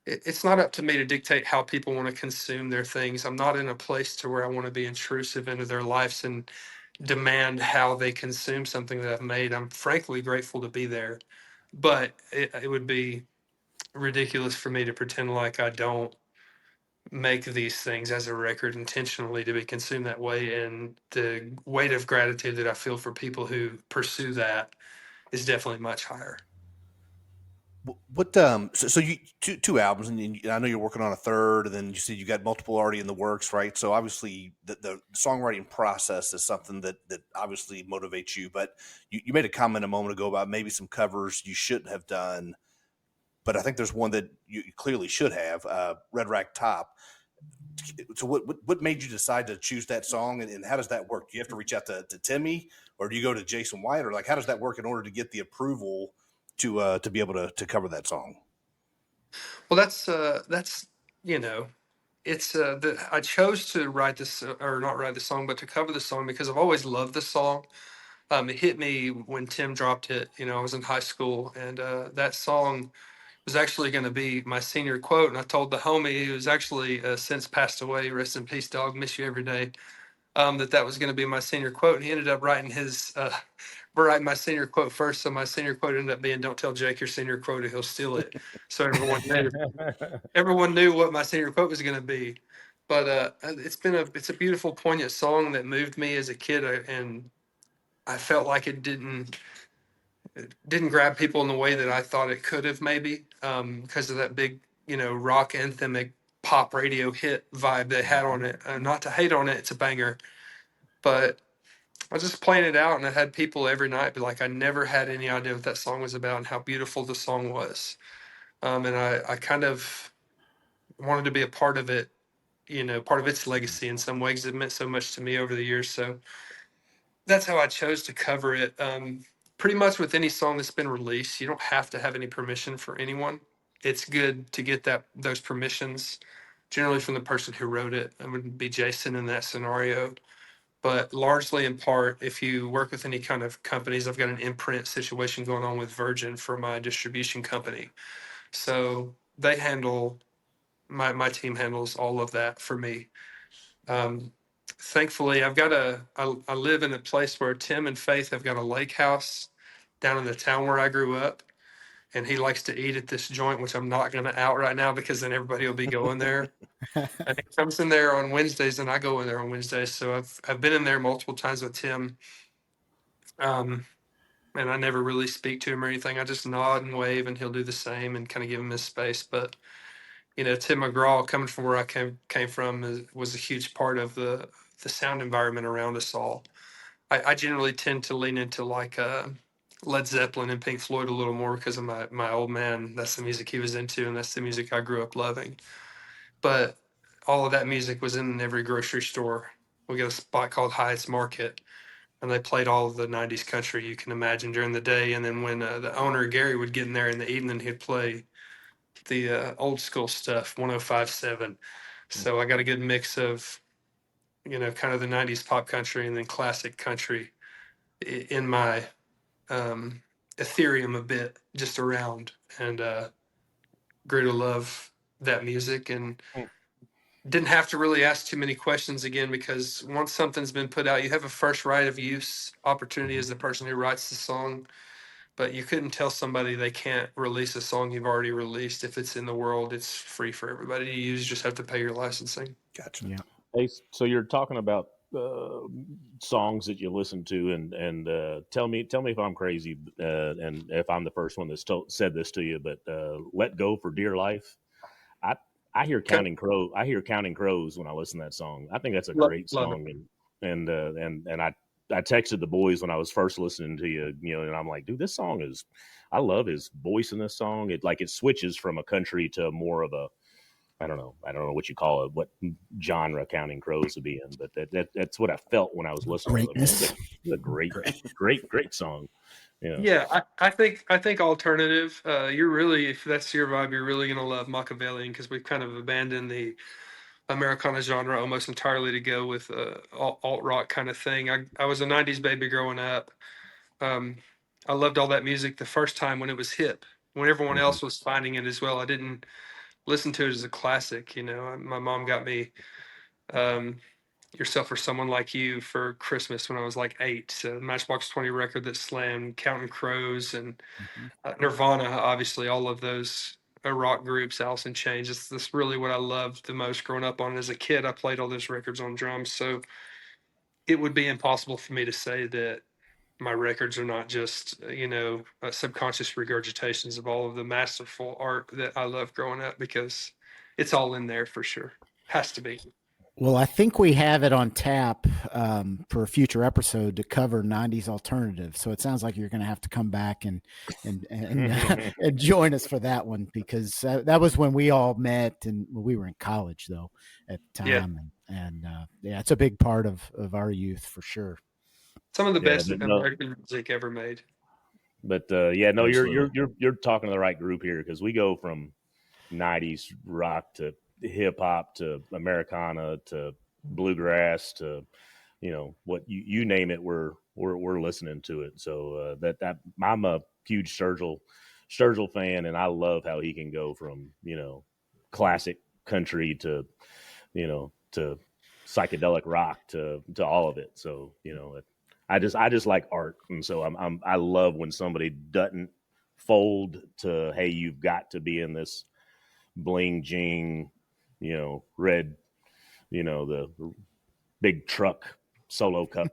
it's not up to me to dictate how people want to consume their things. I'm not in a place to where I want to be intrusive into their lives and demand how they consume something that I've made. I'm frankly grateful to be there, but it would be ridiculous for me to pretend like I don't make these things as a record intentionally to be consumed that way. And the weight of gratitude that I feel for people who pursue that is definitely much higher. What so you two albums, and I know you're working on a third, and then you said you got multiple already in the works, right? So obviously the songwriting process is something that obviously motivates you. But you made a comment a moment ago about maybe some covers you shouldn't have done, but I think there's one that you clearly should have, Red Rack Top. So what made you decide to choose that song, and how does that work? Do you have to reach out to Timmy, or do you go to Jason White, or like how does that work in order to get the approval to be able to cover that song? Well, that's it's I chose to write this, or not write the song, but to cover the song because I've always loved the song. It hit me when Tim dropped it. I was in high school, and that song was actually going to be my senior quote. And I told the homie who's actually since passed away, rest in peace, dog, miss you every day, that was going to be my senior quote. And he ended up writing my senior quote first. So my senior quote ended up being, "Don't tell Jake your senior quote or he'll steal it." So everyone knew what my senior quote was going to be. But it's a beautiful, poignant song that moved me as a kid, and I felt like it didn't grab people in the way that I thought it could have, maybe because of that big, rock anthemic pop radio hit vibe they had on it. Not to hate on it, it's a banger, but I was just playing it out, and I had people every night be like, I never had any idea what that song was about and how beautiful the song was. And I kind of wanted to be a part of it, part of its legacy in some ways. It meant so much to me over the years. So that's how I chose to cover it. Pretty much with any song that's been released, you don't have to have any permission for anyone. It's good to get those permissions, generally from the person who wrote it. It would be Jason in that scenario. But largely in part, if you work with any kind of companies, I've got an imprint situation going on with Virgin for my distribution company. So they handle, my team handles all of that for me. Thankfully, I live in a place where Tim and Faith have got a lake house down in the town where I grew up. And he likes to eat at this joint, which I'm not going to out right now because then everybody will be going there. And he comes in there on Wednesdays, and I go in there on Wednesdays. So I've been in there multiple times with Tim, and I never really speak to him or anything. I just nod and wave, and he'll do the same and kind of give him his space. But Tim McGraw, coming from where I came from, was a huge part of the sound environment around us all. I generally tend to lean into like Led Zeppelin and Pink Floyd a little more because of my old man. That's the music he was into, and that's the music I grew up loving. But all of that music was in every grocery store. We got a spot called Hyatt's Market, and they played all of the 90s country you can imagine during the day. And then when the owner, Gary, would get in there in the evening, he'd play the old school stuff, 105.7. So I got a good mix of, kind of the 90s pop country and then classic country in my Ethereum a bit just around, and grew to love that music and didn't have to really ask too many questions again, because once something's been put out, you have a first right of use opportunity as the person who writes the song, but you couldn't tell somebody they can't release a song you've already released. If it's in the world, it's free for everybody to use. You just have to pay your licensing. Gotcha. Yeah. Hey, so you're talking about songs that you listen to, and tell me if I'm crazy, and if I'm the first one that's said this to you, but "Let Go for Dear Life." I hear Counting Crows. I hear Counting Crows when I listen to that song. I think that's a great song, and I texted the boys when I was first listening to you, and I'm like, dude, this song is. I love his voice in this song. It switches from a country to more of a I don't know what you call it, what genre Counting Crows to be in, but that's what I felt when I was listening to Greatness. it. It's a great song. Yeah. Yeah, I think alternative. You're really, if that's your vibe, you're really gonna love Machiavellian, because we've kind of abandoned the Americana genre almost entirely to go with alt rock kind of thing. I was a '90s baby growing up. Um, I loved all that music the first time when it was hip, when everyone Mhm. else was finding it as well. I didn't listen to it as a classic. My mom got me um, Yourself or Someone Like You for Christmas when I was like 8. So Matchbox 20 record that slammed, Counting Crows, and Mhm. Nirvana, obviously, all of those rock groups, Alice in Chains. That's really what I loved the most growing up on. As a kid, I played all those records on drums. So it would be impossible for me to say that my records are not just, subconscious regurgitations of all of the masterful art that I loved growing up, because it's all in there for sure. Has to be. Well, I think we have it on tap for a future episode to cover '90s alternative. So it sounds like you're going to have to come back and and join us for that one, because that was when we all met, and we were in college though at the Yeah. time, and yeah, it's a big part of our youth for sure. Some of the Yeah, best but no, American music ever made. but yeah, no, Absolutely. you're talking to the right group here, because we go from '90s rock to hip hop to Americana to bluegrass to what you name it, we're listening to it. So that I'm a huge Sturgill fan, and I love how he can go from classic country to to psychedelic rock to all of it. So I just like art, and so I love when somebody doesn't fold to, hey, you've got to be in this bling jing, red, the big truck solo cup.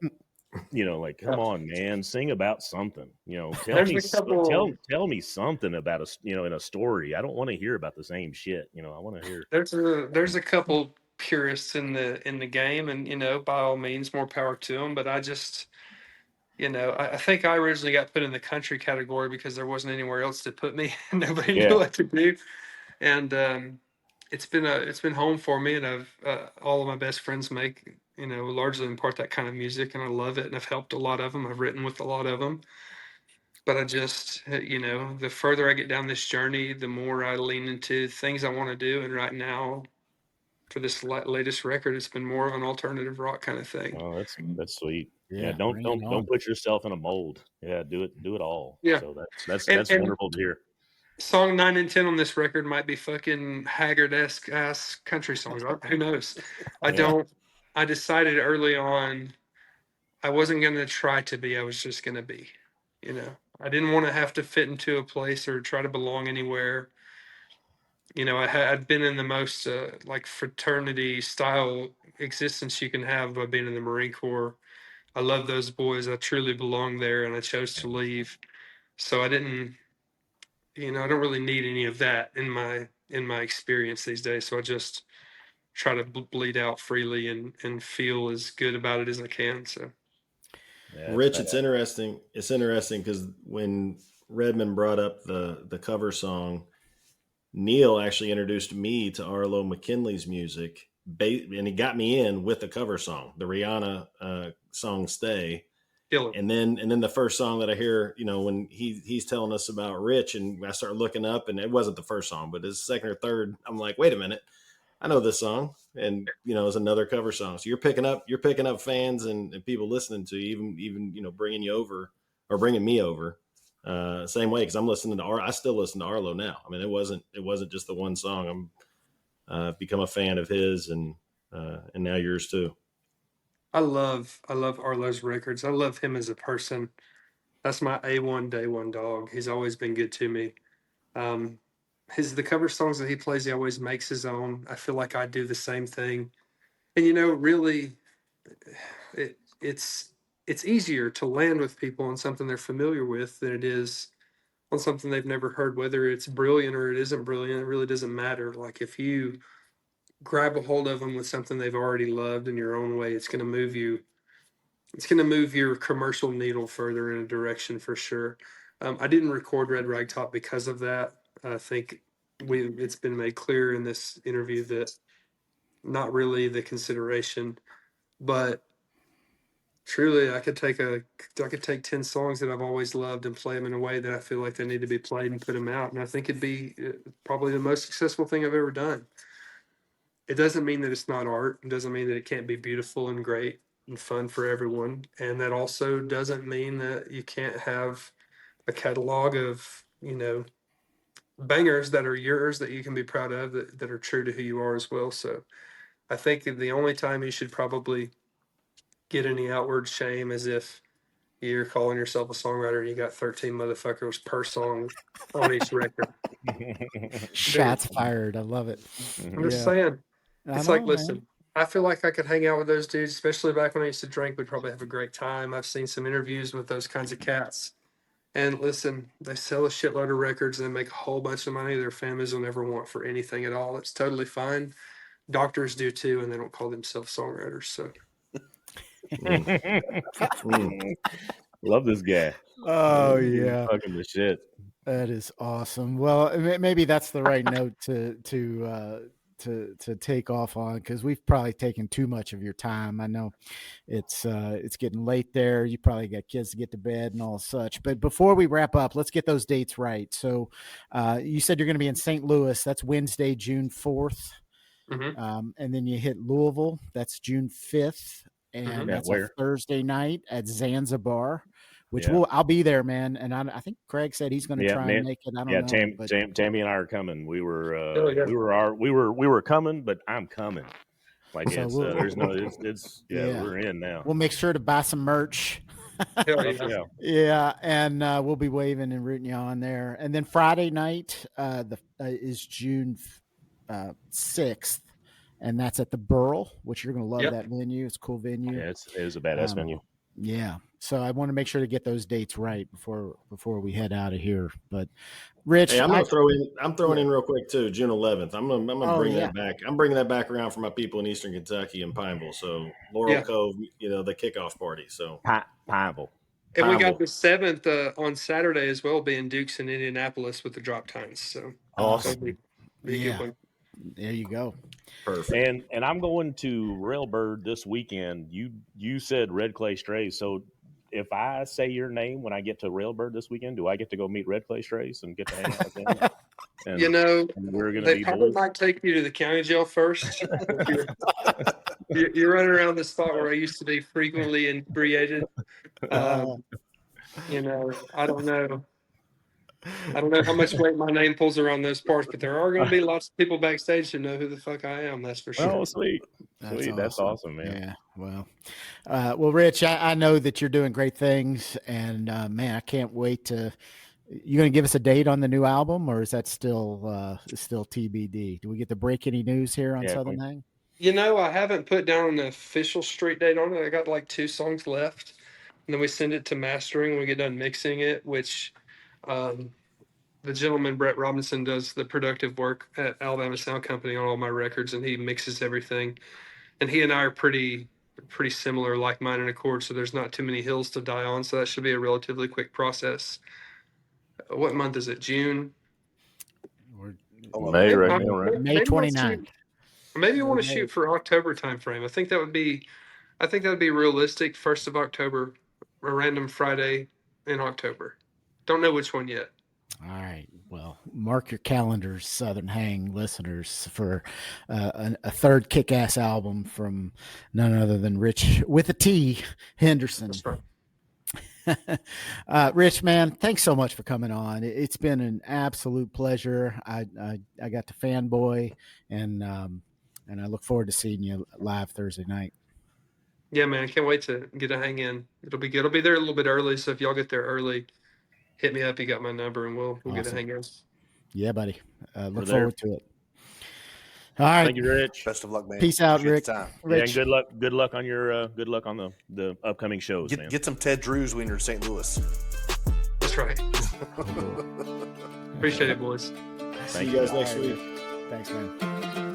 Like, come on, man, sing about something. There's a couple. Tell me something about in a story. I don't want to hear about the same shit. I want to hear. There's a couple purists in the game, and by all means, more power to them. But I just, I think I originally got put in the country category because there wasn't anywhere else to put me. Nobody knew Yeah, what to do, and it's been home for me. And I've all of my best friends make largely in part that kind of music, and I love it. And I've helped a lot of them. I've written with a lot of them. But I just, the further I get down this journey, the more I lean into things I want to do. And right now, for this latest record, it's been more of an alternative rock kind of thing. oh, that's sweet. Yeah, Yeah, bring it on. don't put yourself in a mold. Yeah, do it all. Yeah. So that's And that's wonderful to hear. song 9 and 10 on this record might be fucking Haggard-esque ass country songs. Who knows? I Yeah. don't. I decided early on I wasn't going to try to be. I was just going to be. I didn't want to have to fit into a place or try to belong anywhere. I'd been in the most like fraternity style existence you can have by being in the Marine Corps. I love those boys. I truly belong there, and I chose to leave. So I didn't, I don't really need any of that in my experience these days. So I just try to bleed out freely and feel as good about it as I can. So Yeah, it's Rich, bad. it's interesting. It's interesting because when Redmond brought up the cover song, Neil actually introduced me to Arlo McKinley's music, and he got me in with the cover song, the Rihanna song "Stay." killer. And then the first song that I hear, when he's telling us about Rich, and I start looking up, and it wasn't the first song, but his second or third, I'm like, wait a minute, I know this song, and it's another cover song. So you're picking up fans and people listening to you, even bringing you over or bringing me over. Same way, because I'm listening to I still listen to Arlo now. I mean, it wasn't just the one song. I'm become a fan of his, and now yours too. I love Arlo's records. I love him as a person. That's my A1 day one dog. He's always been good to me. Um, the cover songs that he plays, he always makes his own. I feel like I do the same thing. And really, it's easier to land with people on something they're familiar with than it is on something they've never heard. Whether it's brilliant or it isn't brilliant, it really doesn't matter. Like if you grab a hold of them with something they've already loved in your own way, it's going to move you. It's going to move your commercial needle further in a direction for sure. I didn't record Red Rag Top because of that. I think it's been made clear in this interview that not really the consideration, but truly I could take 10 songs that I've always loved and play them in a way that I feel like they need to be played and put them out. And I think it'd be probably the most successful thing I've ever done. It doesn't mean that it's not art. It doesn't mean that it can't be beautiful and great and fun for everyone. And that also doesn't mean that you can't have a catalog of, bangers that are yours that you can be proud of, that are true to who you are as well. So I think the only time you should probably get any outward shame is if you're calling yourself a songwriter and you got 13 motherfuckers per song on each record. Shots fired. I love it. I'm just saying. It's like, listen, man. I feel like I could hang out with those dudes, especially back when I used to drink. We'd probably have a great time. I've seen some interviews with those kinds of cats. And listen, they sell a shitload of records and they make a whole bunch of money their families will never want for anything at all. It's totally fine. Doctors do too, and they don't call themselves songwriters. So Love this guy. Oh yeah, fucking the shit. That is awesome. Well, maybe that's the right note to take off on, because we've probably taken too much of your time. I know it's getting late there. You probably got kids to get to bed and all such. But before we wrap up, let's get those dates right. So you said you're going to be in St. Louis. That's Wednesday, June 4th. Mm-hmm. And then you hit Louisville. That's June 5th. And that's a Thursday night at Zanzibar, which I'll be there, man. And I think Craig said he's going to try and make it. I don't know. Tammy and I are coming. We were coming, but I'm coming. Like so there's no, we're in now. We'll make sure to buy some merch. Yeah, and we'll be waving and rooting you on there. And then Friday night is June 6th. And that's at the Burl, which you're going to love that venue. It's a cool venue. Yeah, it is a badass venue. Yeah. So I want to make sure to get those dates right before we head out of here. But Rich, hey, I'm throwing in real quick too. June 11th. I'm gonna bring that back. I'm bringing that back around for my people in Eastern Kentucky and Pineville. So Laurel Cove, the kickoff party. So Pineville. And we got the 7th on Saturday as well, being Dukes in Indianapolis with the drop times. So awesome. Be a good one. There you go. Perfect. And I'm going to Railbird this weekend. You said Red Clay Strays. So if I say your name when I get to Railbird this weekend, do I get to go meet Red Clay Strays and get to hang out with them? And we're gonna they probably might take you to the county jail first. You're running around the spot where I used to be frequently inebriated. I don't know. I don't know how much weight my name pulls around those parts, but there are going to be lots of people backstage who know who the fuck I am. That's for sure. Oh, sweet. That's awesome, man. Yeah. Well, Rich, I know that you're doing great things, and man, I can't wait to. You going to give us a date on the new album, or is that still TBD? Do we get to break any news here on Southern Hang? I haven't put down an official street date on it. I got like 2 songs left, and then we send it to mastering when we get done mixing it, which. The gentleman Brett Robinson does the productive work at Alabama Sound Company on all my records, and he mixes everything. And he and I are pretty similar, like mine and Accord, so there's not too many hills to die on. So that should be a relatively quick process. What month is it? June? May, right now, right? May 29th. Maybe you want to shoot for October timeframe. I think that would be realistic. 1st of October, a random Friday in October. Don't know which one yet. All right. Well, mark your calendars, Southern Hang listeners, for a third kick-ass album from none other than Ritch with a T Henderson. That's right. Rich, man, thanks so much for coming on. It's been an absolute pleasure. I got to fanboy, and I look forward to seeing you live Thursday night. Yeah, man, I can't wait to get a hang in. It'll be good. It'll be there a little bit early, so if y'all get there early, hit me up. You got my number, and we'll get a hang in. Yeah, buddy. Look forward to it. All right. Thank you, Rich. Best of luck, man. Peace out, Rick. Rich. Yeah, and good luck on your good luck on the upcoming shows, man. Get some Ted Drews when you're in St. Louis. That's right. Appreciate it, boys. See you guys next week. Thanks, man.